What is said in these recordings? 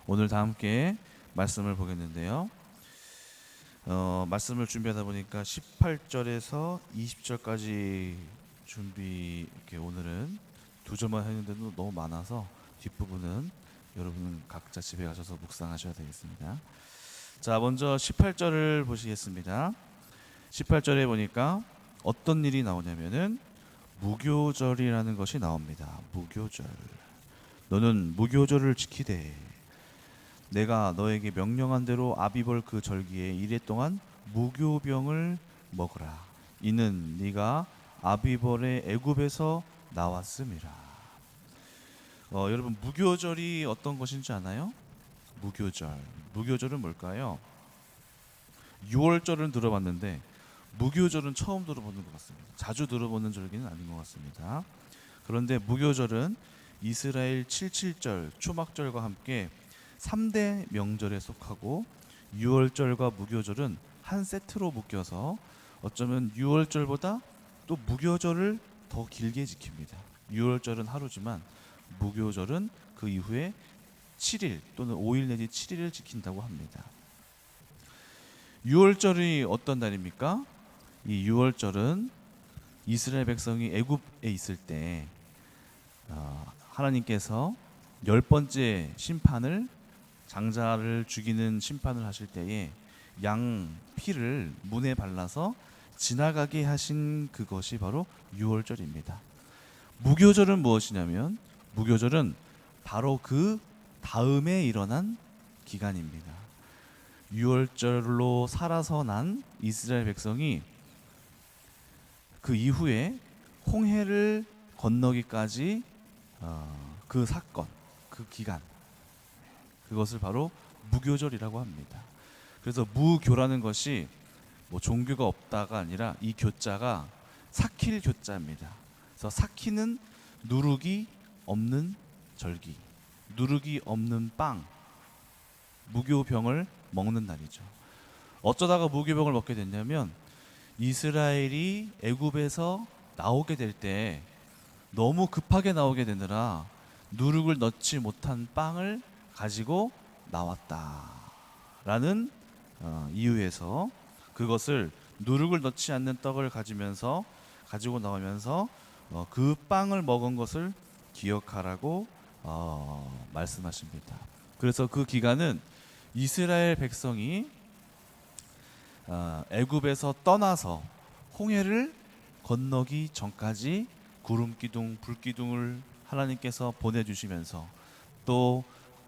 오늘 다 함께 말씀을 보겠는데요. 말씀을 준비하다 보니까 18절에서 20절까지 이렇게 오늘은 두 절만 했는데도 너무 많아서 뒷부분은 여러분은 각자 집에 가셔서 묵상하셔야 되겠습니다. 자, 먼저 18절을 보시겠습니다. 18절에 보니까 어떤 일이 나오냐면은 무교절이라는 것이 나옵니다. 무교절. 너는 무교절을 지키되 내가 너에게 명령한 대로 아비벌 그 절기에 이래 동안 무교병을 먹으라. 이는 네가 아비벌의 애굽에서 나왔음이라. 여러분, 무교절이 어떤 것인지 아나요? 무교절. 무교절은 뭘까요? 6월절은 들어봤는데 무교절은 처음 들어보는 것 같습니다. 자주 들어보는 절기는 아닌 것 같습니다. 그런데 무교절은 이스라엘 77절 초막절과 함께 3대 명절에 속하고 6월절과 무교절은 한 세트로 묶여서 어쩌면 6월절보다 또 무교절을 더 길게 지킵니다. 6월절은 하루지만 무교절은 그 이후에 7일 또는 5일 내지 7일을 지킨다고 합니다. 6월절이 어떤 날입니까? 이 6월절은 이스라엘 백성이 애굽에 있을 때 하나님께서 10번째 심판을 장자를 죽이는 심판을 하실 때에 양 피를 문에 발라서 지나가게 하신 그것이 바로 6월절입니다. 무교절은 무엇이냐면 무교절은 바로 그 다음에 일어난 기간입니다. 6월절로 살아서 난 이스라엘 백성이 그 이후에 홍해를 건너기까지 그 사건, 그 기간, 그것을 바로 무교절이라고 합니다. 그래서 무교라는 것이 뭐 종교가 없다가 아니라 이 교자가 삭힐 교자입니다. 그래서 삭히는 누룩이 없는 절기, 누룩이 없는 빵, 무교병을 먹는 날이죠. 어쩌다가 무교병을 먹게 됐냐면 이스라엘이 애굽에서 나오게 될 때 너무 급하게 나오게 되느라 누룩을 넣지 못한 빵을 가지고 나왔다라는 이유에서 그것을 누룩을 넣지 않는 떡을 가지고 나오면서 그 빵을 먹은 것을 기억하라고 말씀하십니다. 그래서 그 기간은 이스라엘 백성이 애굽에서 떠나서 홍해를 건너기 전까지 구름기둥, 불기둥을 하나님께서 보내주시면서 또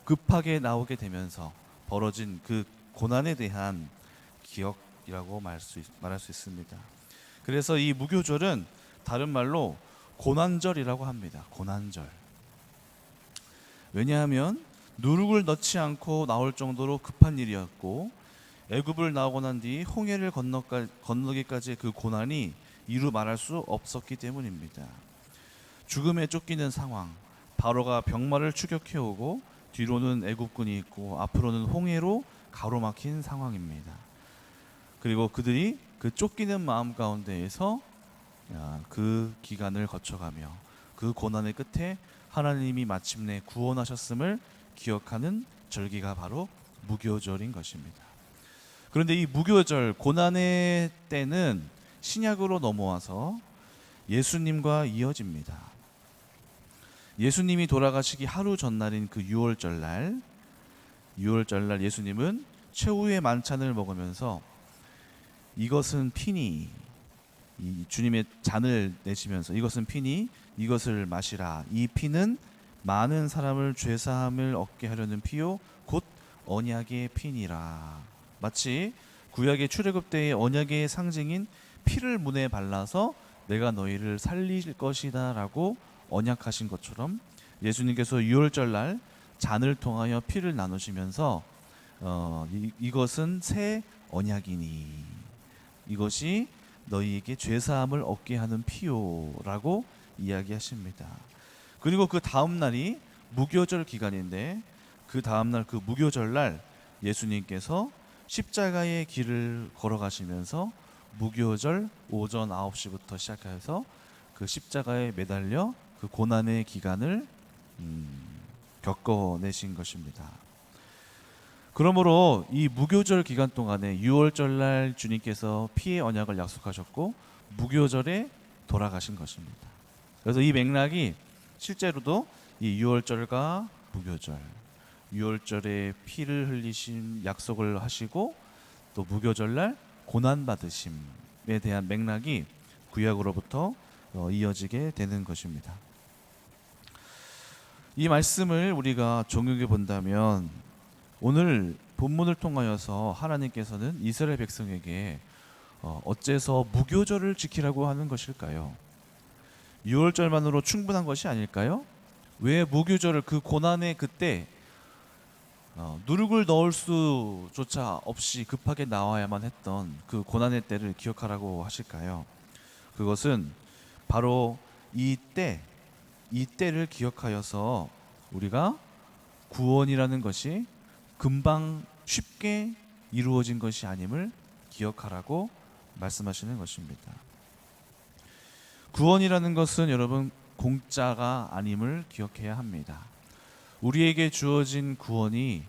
급하게 나오게 되면서 벌어진 그 고난에 대한 기억이라고 말할 수 있습니다. 그래서 이 무교절은 다른 말로 고난절이라고 합니다. 고난절. 왜냐하면 누룩을 넣지 않고 나올 정도로 급한 일이었고 애굽을 나오고 난 뒤 홍해를 건너기까지의 그 고난이 이루 말할 수 없었기 때문입니다. 죽음에 쫓기는 상황, 바로가 병마를 추격해오고 뒤로는 애굽군이 있고 앞으로는 홍해로 가로막힌 상황입니다. 그리고 그들이 그 쫓기는 마음 가운데에서 그 기간을 거쳐가며 그 고난의 끝에 하나님이 마침내 구원하셨음을 기억하는 절기가 바로 무교절인 것입니다. 그런데 이 무교절, 고난의 때는 신약으로 넘어와서 예수님과 이어집니다. 예수님이 돌아가시기 하루 전날인 그 6월절 날 예수님은 최후의 만찬을 먹으면서 이것은 피니, 이 주님의 잔을 내시면서 이것은 피니, 이것을 마시라. 이 피는 많은 사람을 죄사함을 얻게 하려는 피요 곧 언약의 피니라. 마치 구약의 출애굽 때의 언약의 상징인 피를 문에 발라서 내가 너희를 살릴 것이다 라고 언약하신 것처럼 예수님께서 6월절 날 잔을 통하여 피를 나누시면서 이것은 새 언약이니 이것이 너희에게 죄사함을 얻게 하는 피요라고 이야기하십니다. 그리고 그 다음 날이 무교절 기간인데 그 다음 날 그 무교절 날 예수님께서 십자가의 길을 걸어가시면서 무교절 오전 9시부터 시작해서 그 십자가에 매달려 그 고난의 기간을 겪어내신 것입니다. 그러므로 이 무교절 기간 동안에 유월절날 주님께서 피의 언약을 약속하셨고 무교절에 돌아가신 것입니다. 그래서 이 맥락이 실제로도 이 유월절과 무교절, 유월절에 피를 흘리신 약속을 하시고 또 무교절날 고난 받으심에 대한 맥락이 구약으로부터 이어지게 되는 것입니다. 이 말씀을 우리가 적용해 본다면 오늘 본문을 통하여서 하나님께서는 이스라엘 백성에게 어째서 무교절을 지키라고 하는 것일까요? 유월절만으로 충분한 것이 아닐까요? 왜 무교절을 그 고난의 그때 누룩을 넣을 수조차 없이 급하게 나와야만 했던 그 고난의 때를 기억하라고 하실까요? 그것은 바로 이 때를 기억하여서 우리가 구원이라는 것이 금방 쉽게 이루어진 것이 아님을 기억하라고 말씀하시는 것입니다. 구원이라는 것은 여러분 공짜가 아님을 기억해야 합니다. 우리에게 주어진 구원이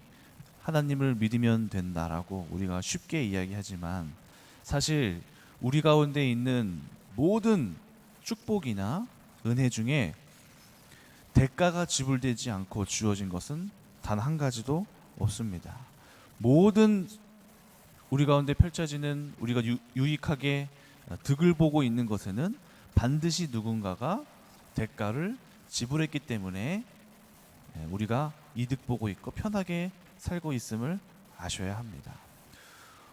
하나님을 믿으면 된다라고 우리가 쉽게 이야기하지만 사실 우리 가운데 있는 모든 축복이나 은혜 중에 대가가 지불되지 않고 주어진 것은 단 한 가지도 없습니다. 모든 우리 가운데 펼쳐지는 우리가 유익하게 득을 보고 있는 것에는 반드시 누군가가 대가를 지불했기 때문에 우리가 이득 보고 있고 편하게 살고 있음을 아셔야 합니다.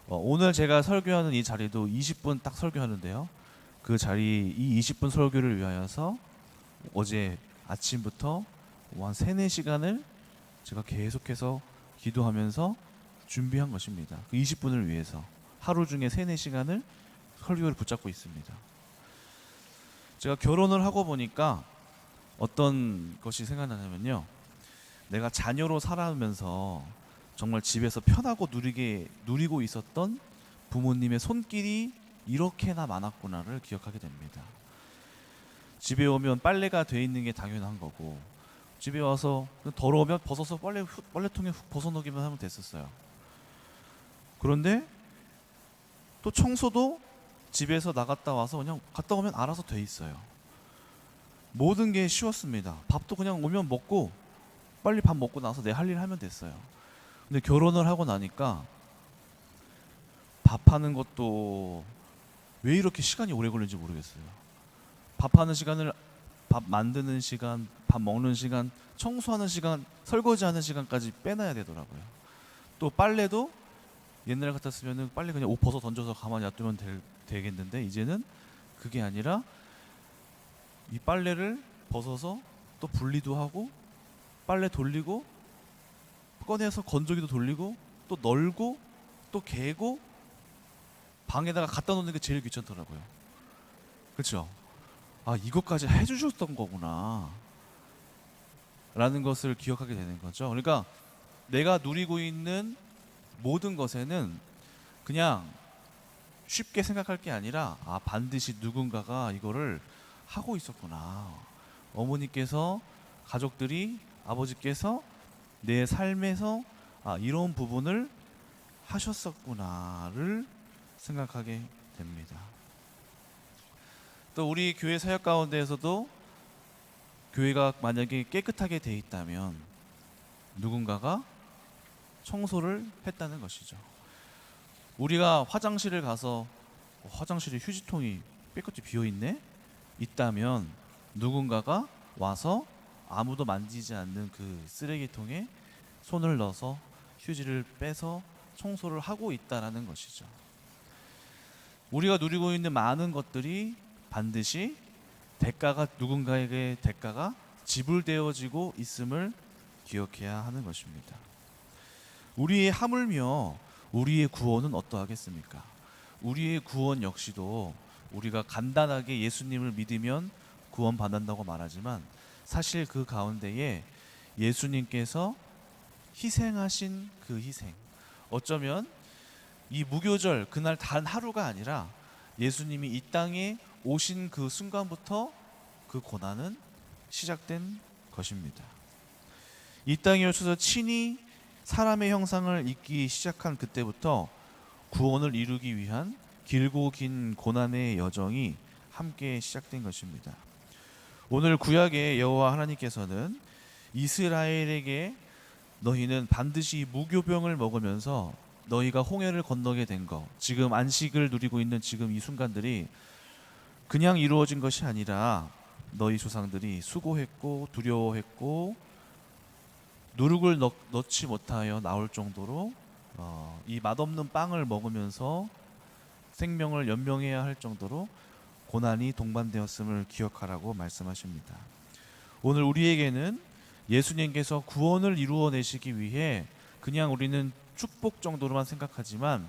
오늘 제가 설교하는 이 자리도 20분 딱 설교하는데요. 그 자리 이 20분 설교를 위하여서 어제 아침부터 한 3-4시간을 제가 계속해서 기도하면서 준비한 것입니다. 그 20분을 위해서 하루 중에 3-4시간을 설교를 붙잡고 있습니다. 제가 결혼을 하고 보니까 어떤 것이 생각나냐면요. 내가 자녀로 살아오면서 정말 집에서 편하고 누리고 있었던 부모님의 손길이 이렇게나 많았구나를 기억하게 됩니다. 집에 오면 빨래가 돼 있는 게 당연한 거고 집에 와서 더러우면 벗어서 빨래통에 훅 벗어놓기만 하면 됐었어요. 그런데 또 청소도 집에서 나갔다 와서 그냥 갔다 오면 알아서 돼 있어요. 모든 게 쉬웠습니다. 밥도 그냥 오면 먹고 빨리 밥 먹고 나서 내 할 일 하면 됐어요. 근데 결혼을 하고 나니까 밥하는 것도 왜 이렇게 시간이 오래 걸리는지 모르겠어요. 밥하는 시간을 밥 만드는 시간, 밥 먹는 시간, 청소하는 시간, 설거지하는 시간까지 빼놔야 되더라고요. 또 빨래도 옛날 같았으면 빨리 그냥 옷 벗어 던져서 가만히 놔두면 되겠는데 이제는 그게 아니라 이 빨래를 벗어서 또 분리도 하고 빨래 돌리고 꺼내서 건조기도 돌리고 또 널고 또 개고 방에다가 갖다 놓는 게 제일 귀찮더라고요. 그렇죠? 아, 이것까지 해주셨던 거구나 라는 것을 기억하게 되는 거죠. 그러니까 내가 누리고 있는 모든 것에는 그냥 쉽게 생각할 게 아니라 반드시 누군가가 이거를 하고 있었구나. 어머니께서, 가족들이, 아버지께서 내 삶에서 이런 부분을 하셨었구나를 생각하게 됩니다. 또 우리 교회 사역 가운데에서도 교회가 만약에 깨끗하게 돼 있다면 누군가가 청소를 했다는 것이죠. 우리가 화장실을 가서 화장실에 휴지통이 깨끗이 비어있네? 있다면 누군가가 와서 아무도 만지지 않는 그 쓰레기통에 손을 넣어서 휴지를 빼서 청소를 하고 있다는 것이죠. 우리가 누리고 있는 많은 것들이 반드시 누군가에게 대가가 지불되어지고 있음을 기억해야 하는 것입니다. 우리의 하물며 우리의 구원은 어떠하겠습니까? 우리의 구원 역시도 우리가 간단하게 예수님을 믿으면 구원받는다고 말하지만 사실 그 가운데에 예수님께서 희생하신 그 희생, 어쩌면 이 무교절 그날 단 하루가 아니라 예수님이 이 땅에 오신 그 순간부터 그 고난은 시작된 것입니다. 이 땅에 오셔서 친히 사람의 형상을 입기 시작한 그때부터 구원을 이루기 위한 길고 긴 고난의 여정이 함께 시작된 것입니다. 오늘 구약의 여호와 하나님께서는 이스라엘에게 너희는 반드시 무교병을 먹으면서 너희가 홍해를 건너게 된 것, 지금 안식을 누리고 있는 지금 이 순간들이 그냥 이루어진 것이 아니라 너희 조상들이 수고했고 두려워했고 누룩을 넣지 못하여 나올 정도로 이 맛없는 빵을 먹으면서 생명을 연명해야 할 정도로 고난이 동반되었음을 기억하라고 말씀하십니다. 오늘 우리에게는 예수님께서 구원을 이루어내시기 위해 그냥 우리는 축복 정도로만 생각하지만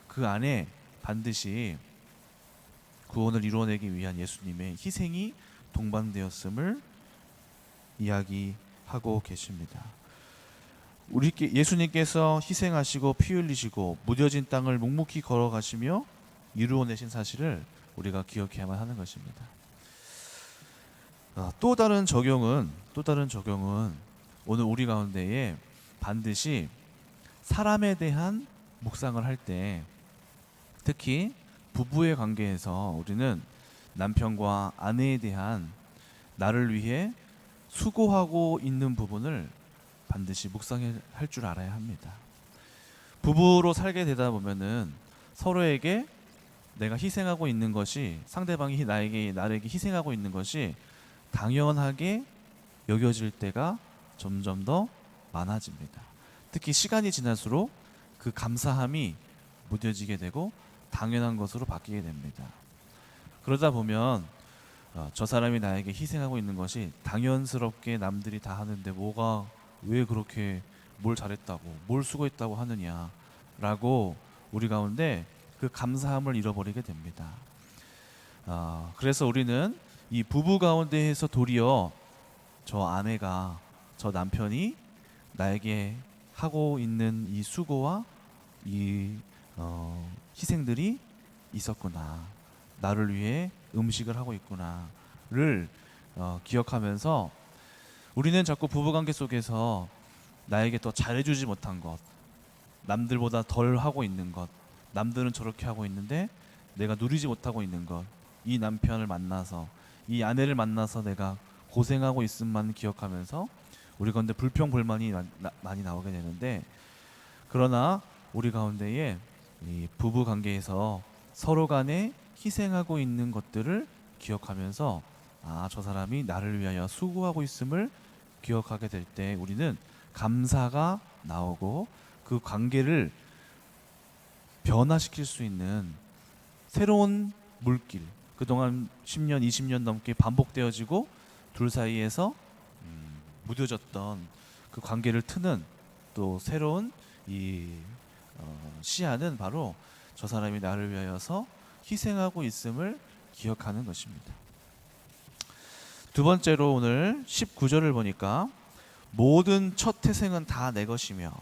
그 안에 반드시 구원을 이루어내기 위한 예수님의 희생이 동반되었음을 이야기하고 계십니다. 예수님께서 희생하시고 피 흘리시고 무뎌진 땅을 묵묵히 걸어가시며 이루어내신 사실을 우리가 기억해야만 하는 것입니다. 또 다른 적용은 오늘 우리 가운데에 반드시 사람에 대한 묵상을 할 때, 특히 부부의 관계에서 우리는 남편과 아내에 대한 나를 위해 수고하고 있는 부분을 반드시 묵상할 줄 알아야 합니다. 부부로 살게 되다 보면은 서로에게 내가 희생하고 있는 것이, 상대방이 나에게 희생하고 있는 것이 당연하게 여겨질 때가 점점 더 많아집니다. 특히 시간이 지날수록 그 감사함이 무뎌지게 되고 당연한 것으로 바뀌게 됩니다. 그러다 보면 저 사람이 나에게 희생하고 있는 것이 당연스럽게 남들이 다 하는데 뭐가 왜 그렇게 뭘 잘했다고 뭘 수고했다고 하느냐라고 우리 가운데 그 감사함을 잃어버리게 됩니다. 그래서 우리는 이 부부 가운데에서 도리어 저 아내가, 저 남편이 나에게 하고 있는 이 수고와 이 희생들이 있었구나, 나를 위해 음식을 하고 있구나를 기억하면서 우리는 자꾸 부부관계 속에서 나에게 더 잘해주지 못한 것, 남들보다 덜 하고 있는 것, 남들은 저렇게 하고 있는데 내가 누리지 못하고 있는 것, 이 남편을 만나서, 이 아내를 만나서 내가 고생하고 있음만 기억하면서 우리 가운데 불평불만이 많이 나오게 되는데, 그러나 우리 가운데에 이 부부 관계에서 서로 간에 희생하고 있는 것들을 기억하면서 저 사람이 나를 위하여 수고하고 있음을 기억하게 될 때 우리는 감사가 나오고 그 관계를 변화시킬 수 있는 새로운 물길, 그동안 10년, 20년 넘게 반복되어지고 둘 사이에서 무뎌졌던 그 관계를 트는 또 새로운 이 시야는 바로 저 사람이 나를 위하여서 희생하고 있음을 기억하는 것입니다. 두 번째로 오늘 19절을 보니까 모든 첫 태생은 다 내 것이며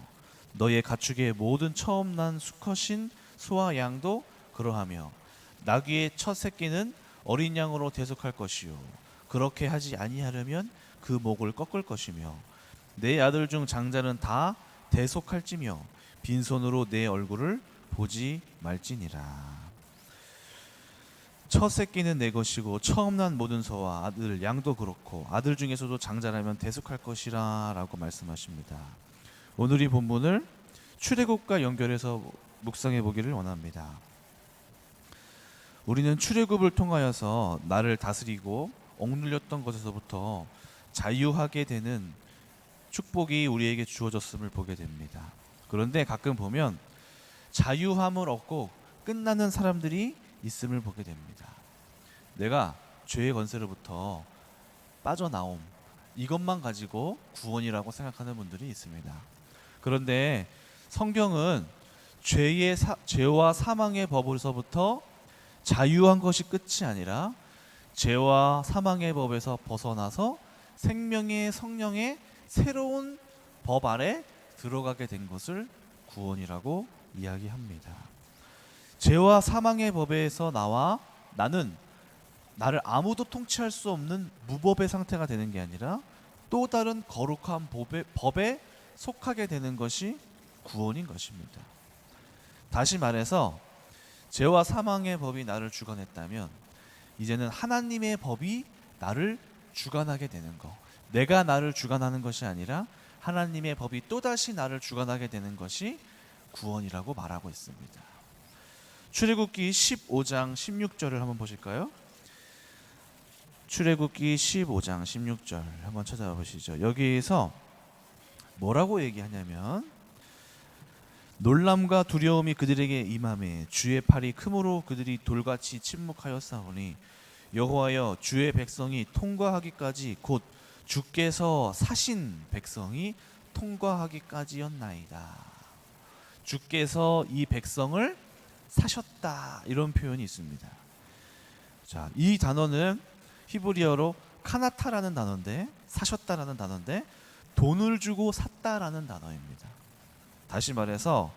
너의 가축의 모든 처음 난 수컷인 소와 양도 그러하며 나귀의 첫 새끼는 어린 양으로 대속할 것이요 그렇게 하지 아니하려면 그 목을 꺾을 것이며 내 아들 중 장자는 다 대속할지며 빈손으로 내 얼굴을 보지 말지니라. 첫 새끼는 내 것이고 처음 난 모든 소와 아들 양도 그렇고 아들 중에서도 장자라면 대속할 것이라 라고 말씀하십니다. 오늘 이 본문을 출애굽과 연결해서 묵상해 보기를 원합니다. 우리는 출애굽을 통하여서 나를 다스리고 억눌렸던 것에서부터 자유하게 되는 축복이 우리에게 주어졌음을 보게 됩니다. 그런데 가끔 보면 자유함을 얻고 끝나는 사람들이 있음을 보게 됩니다. 내가 죄의 권세로부터 빠져나옴, 이것만 가지고 구원이라고 생각하는 분들이 있습니다. 그런데 성경은 죄와 사망의 법에서부터 자유한 것이 끝이 아니라 죄와 사망의 법에서 벗어나서 생명의 성령의 새로운 법 아래 들어가게 된 것을 구원이라고 이야기합니다. 죄와 사망의 법에서 나와 나를 아무도 통치할 수 없는 무법의 상태가 되는 게 아니라 또 다른 거룩한 법에 속하게 되는 것이 구원인 것입니다. 다시 말해서 죄와 사망의 법이 나를 주관했다면 이제는 하나님의 법이 나를 주관하게 되는 거. 내가 나를 주관하는 것이 아니라 하나님의 법이 또다시 나를 주관하게 되는 것이 구원이라고 말하고 있습니다. 출애굽기 15장 16절을 한번 보실까요? 출애굽기 15장 16절 한번 찾아보시죠. 여기에서 뭐라고 얘기하냐면 놀람과 두려움이 그들에게 임하매 주의 팔이 크므로 그들이 돌같이 침묵하였사오니 여호와여 주의 백성이 통과하기까지 곧 주께서 사신 백성이 통과하기까지였나이다. 주께서 이 백성을 사셨다, 이런 표현이 있습니다. 자, 이 단어는 히브리어로 카나타라는 단어인데, 사셨다라는 단어인데 돈을 주고 샀다라는 단어입니다. 다시 말해서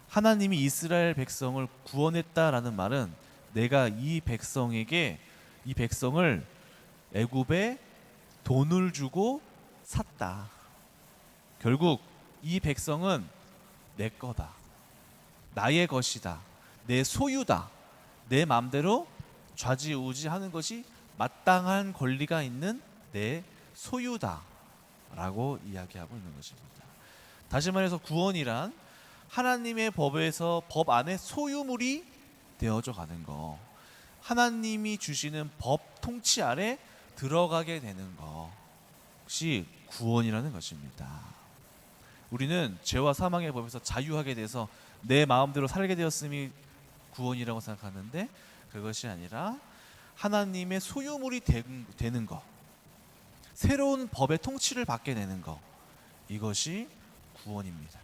하나님이 이스라엘 백성을 구원했다라는 말은 내가 이 백성에게 이 백성을 애굽에 돈을 주고 샀다. 결국 이 백성은 내 거다. 나의 것이다. 내 소유다. 내 마음대로 좌지우지하는 것이 마땅한 권리가 있는 내 소유다 라고 이야기하고 있는 것입니다. 다시 말해서 구원이란 하나님의 법에서 법 안에 소유물이 되어져 가는 거, 하나님이 주시는 법 통치 아래 들어가게 되는 것이 구원이라는 것입니다. 우리는 죄와 사망의 법에서 자유하게 돼서 내 마음대로 살게 되었음이 구원이라고 생각하는데 그것이 아니라 하나님의 소유물이 되는 것, 새로운 법의 통치를 받게 되는 것, 이것이 구원입니다.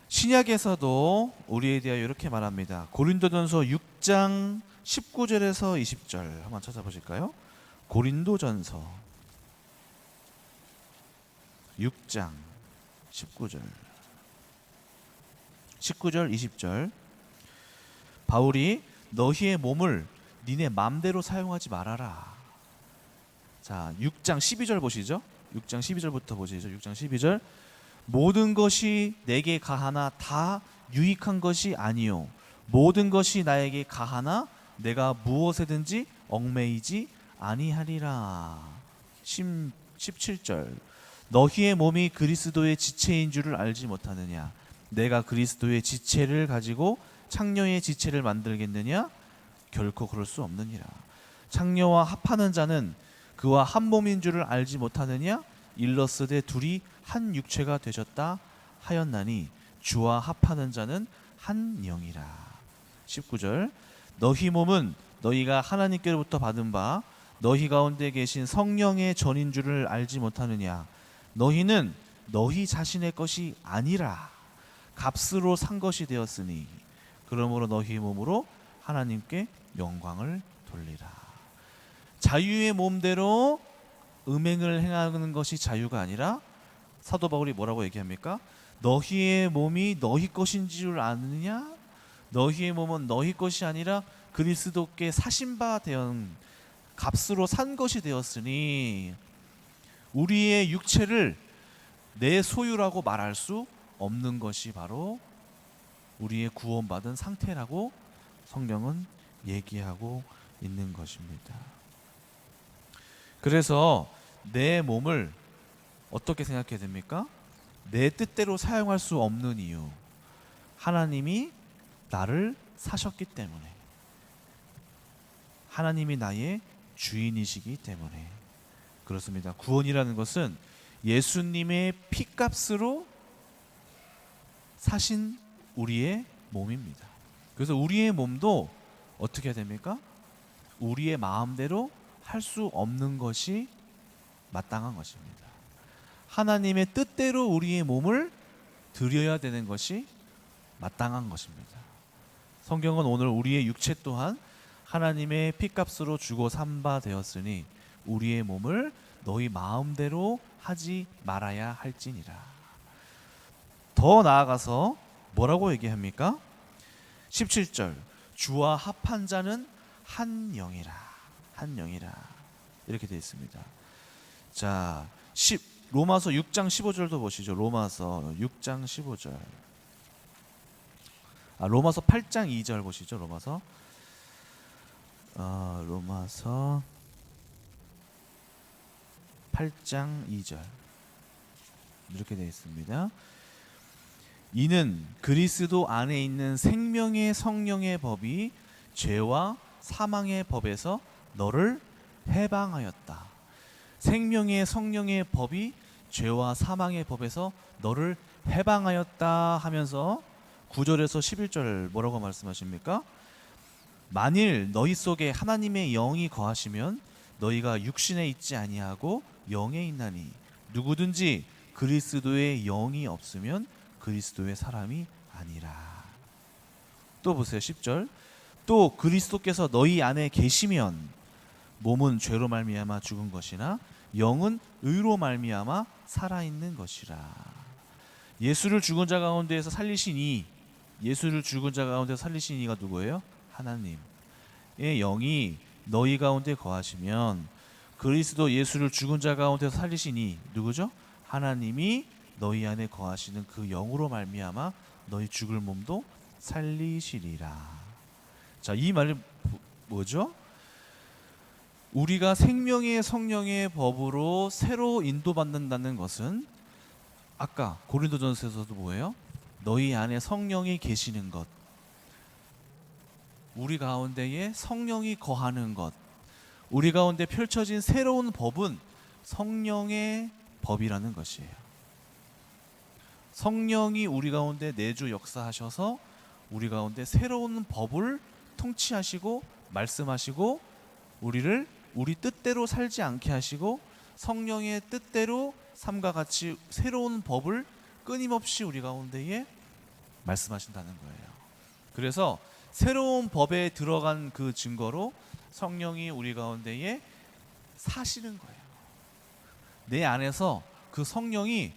신약에서도 우리에 대하여 이렇게 말합니다. 고린도전서 6장 19절에서 20절 한번 찾아보실까요? 고린도전서 6장 19절 20절 바울이 너희의 몸을 니네 맘대로 사용하지 말아라. 자, 6장 12절 보시죠. 6장 12절부터 보시죠. 6장 12절 모든 것이 내게 가하나 다 유익한 것이 아니요 모든 것이 나에게 가하나 내가 무엇에든지 얽매이지 아니하리라. 17절 너희의 몸이 그리스도의 지체인 줄을 알지 못하느냐 내가 그리스도의 지체를 가지고 창녀의 지체를 만들겠느냐 결코 그럴 수 없느니라. 창녀와 합하는 자는 그와 한 몸인 줄을 알지 못하느냐 일러스되 둘이 한 육체가 되셨다 하였나니 주와 합하는 자는 한 영이라. 19절 너희 몸은 너희가 하나님께로부터 받은 바 너희 가운데 계신 성령의 전인 줄을 알지 못하느냐 너희는 너희 자신의 것이 아니라 값으로 산 것이 되었으니 그러므로 너희 몸으로 하나님께 영광을 돌리라. 자유의 몸대로 음행을 행하는 것이 자유가 아니라 사도 바울이 뭐라고 얘기합니까? 너희의 몸이 너희 것인 줄 아느냐? 너희의 몸은 너희 것이 아니라 그리스도께 사신 바 되은 값으로 산 것이 되었으니 우리의 육체를 내 소유라고 말할 수 없는 것이 바로 우리의 구원받은 상태라고 성경은 얘기하고 있는 것입니다. 그래서 내 몸을 어떻게 생각해야 됩니까? 내 뜻대로 사용할 수 없는 이유, 하나님이 나를 사셨기 때문에, 하나님이 나의 주인이시기 때문에 그렇습니다. 구원이라는 것은 예수님의 피값으로 사신 우리의 몸입니다. 그래서 우리의 몸도 어떻게 해야 됩니까? 우리의 마음대로 할 수 없는 것이 마땅한 것입니다. 하나님의 뜻대로 우리의 몸을 드려야 되는 것이 마땅한 것입니다. 성경은 오늘 우리의 육체 또한 하나님의 피값으로 주고 산 바 되었으니 우리의 몸을 너희 마음대로 하지 말아야 할지니라. 더 나아가서 뭐라고 얘기합니까? 17절 주와 합한 자는 한 영이라. 한 영이라 이렇게 되어 있습니다. 자, 로마서 6장 15절도 보시죠. 로마서 6장 15절. 로마서 8장 2절 보시죠. 로마서 8장 2절 이렇게 되어 있습니다. 이는 그리스도 안에 있는 생명의 성령의 법이 죄와 사망의 법에서 너를 해방하였다. 생명의 성령의 법이 죄와 사망의 법에서 너를 해방하였다 하면서 9절에서 11절 뭐라고 말씀하십니까? 만일 너희 속에 하나님의 영이 거하시면 너희가 육신에 있지 아니하고 영에 있나니 누구든지 그리스도의 영이 없으면 그리스도의 사람이 아니라. 또 보세요. 10절. 또 그리스도께서 너희 안에 계시면 몸은 죄로 말미암아 죽은 것이나 영은 의로 말미암아 살아있는 것이라. 예수를 죽은 자 가운데에서 살리신 이, 예수를 죽은 자 가운데서 살리신 이가 누구예요? 하나님의 영이 너희 가운데 거하시면 그리스도 예수를 죽은 자 가운데서 살리신 이 누구죠? 하나님이 너희 안에 거하시는 그 영으로 말미암아 너희 죽을 몸도 살리시리라. 자, 이 말이 뭐죠? 우리가 생명의 성령의 법으로 새로 인도받는다는 것은 아까 고린도전서에서도 뭐예요? 너희 안에 성령이 계시는 것, 우리 가운데에 성령이 거하는 것, 우리 가운데 펼쳐진 새로운 법은 성령의 법이라는 것이에요. 성령이 우리 가운데 내주 역사하셔서 우리 가운데 새로운 법을 통치하시고 말씀하시고 우리를 우리 뜻대로 살지 않게 하시고 성령의 뜻대로 삶과 같이 새로운 법을 끊임없이 우리 가운데에 말씀하신다는 거예요. 그래서 새로운 법에 들어간 그 증거로 성령이 우리 가운데에 사시는 거예요. 내 안에서 그 성령이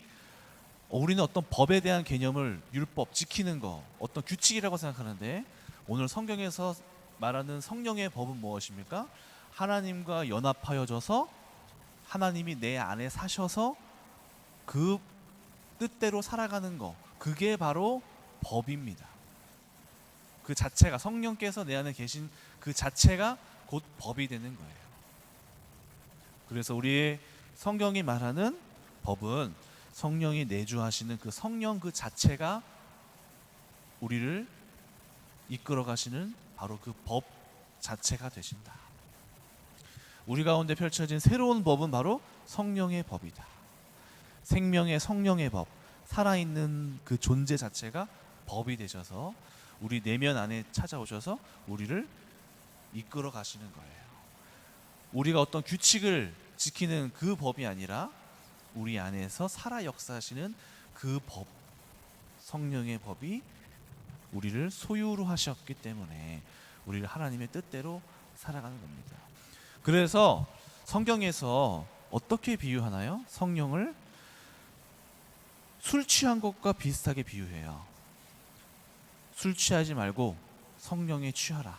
우리는 어떤 법에 대한 개념을 율법, 지키는 거, 어떤 규칙이라고 생각하는데 오늘 성경에서 말하는 성령의 법은 무엇입니까? 하나님과 연합하여져서 하나님이 내 안에 사셔서 그 뜻대로 살아가는 거, 그게 바로 법입니다. 그 자체가 성령께서 내 안에 계신 그 자체가 곧 법이 되는 거예요. 그래서 우리의 성경이 말하는 법은 성령이 내주하시는 그 성령 그 자체가 우리를 이끌어 가시는 바로 그 법 자체가 되신다. 우리 가운데 펼쳐진 새로운 법은 바로 성령의 법이다. 생명의 성령의 법, 살아있는 그 존재 자체가 법이 되셔서 우리 내면 안에 찾아오셔서 우리를 이끌어 가시는 거예요. 우리가 어떤 규칙을 지키는 그 법이 아니라 우리 안에서 살아 역사하시는 그 법, 성령의 법이 우리를 소유로 하셨기 때문에 우리를 하나님의 뜻대로 살아가는 겁니다. 그래서 성경에서 어떻게 비유하나요? 성령을 술 취한 것과 비슷하게 비유해요. 술 취하지 말고 성령에 취하라.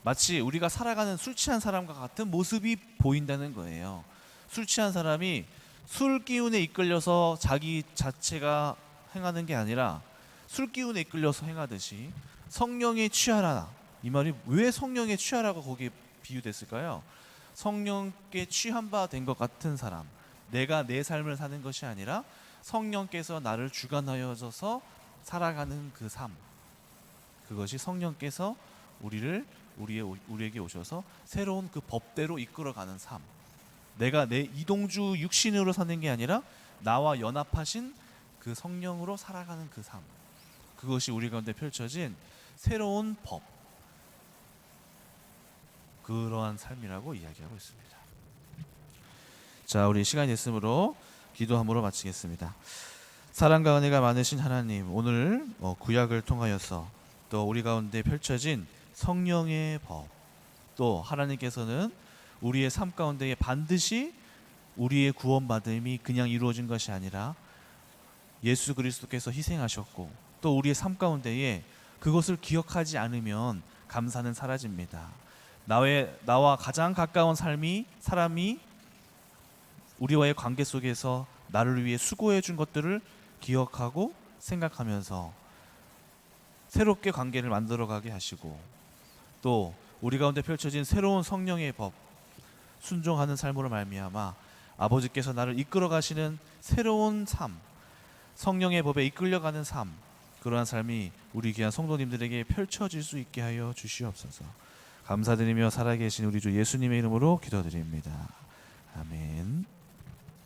마치 우리가 살아가는 술 취한 사람과 같은 모습이 보인다는 거예요. 술 취한 사람이 술 기운에 이끌려서 자기 자체가 행하는 게 아니라 술 기운에 이끌려서 행하듯이 성령에 취하라. 이 말이 왜 성령에 취하라고 거기에 비유됐을까요? 성령께 취한 바 된 것 같은 사람, 내가 내 삶을 사는 것이 아니라 성령께서 나를 주관하여져서 살아가는 그 삶, 그것이 성령께서 우리에게 오셔서 새로운 그 법대로 이끌어가는 삶, 내가 내 이동주 육신으로 사는 게 아니라 나와 연합하신 그 성령으로 살아가는 그 삶, 그것이 우리 가운데 펼쳐진 새로운 법, 그러한 삶이라고 이야기하고 있습니다. 자, 우리 시간이 됐으므로 기도함으로 마치겠습니다. 사랑과 은혜가 많으신 하나님, 오늘 구약을 통하여서 또 우리 가운데 펼쳐진 성령의 법, 또 하나님께서는 우리의 삶 가운데에 반드시 우리의 구원받음이 그냥 이루어진 것이 아니라 예수 그리스도께서 희생하셨고 또 우리의 삶 가운데에 그것을 기억하지 않으면 감사는 사라집니다. 나와 가장 가까운 사람이 우리와의 관계 속에서 나를 위해 수고해 준 것들을 기억하고 생각하면서 새롭게 관계를 만들어가게 하시고, 또 우리 가운데 펼쳐진 새로운 성령의 법, 순종하는 삶으로 말미암아 아버지께서 나를 이끌어 가시는 새로운 삶, 성령의 법에 이끌려가는 삶, 그러한 삶이 우리 귀한 성도님들에게 펼쳐질 수 있게 하여 주시옵소서. 감사드리며 살아계신 우리 주 예수님의 이름으로 기도드립니다. 아멘.